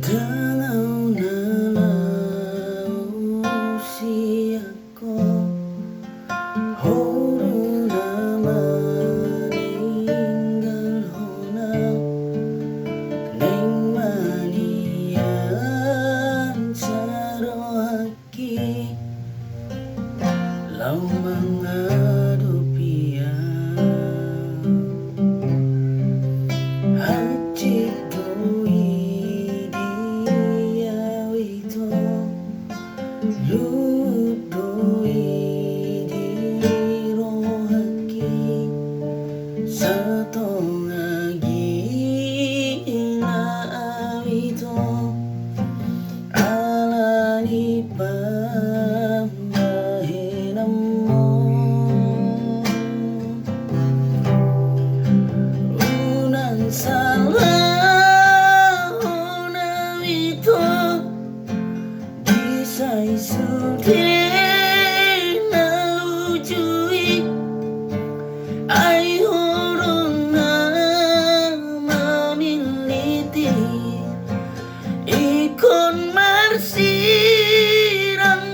Danau na usiaku, huru na maninggal hona, neng manian sarohaki, lau mengadupian hati Ludoi di rohaki satongagi na awito alani pambahinamo unan salah unawito Sai sudire na ujui ai horon na mamiliti ikon marsirang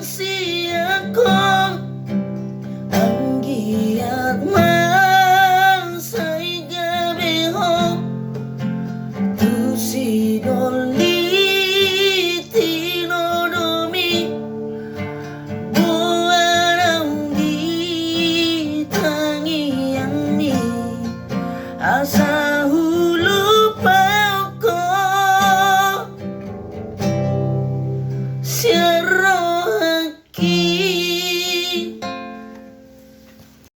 siako ang giat man say gabiho tu si doli asa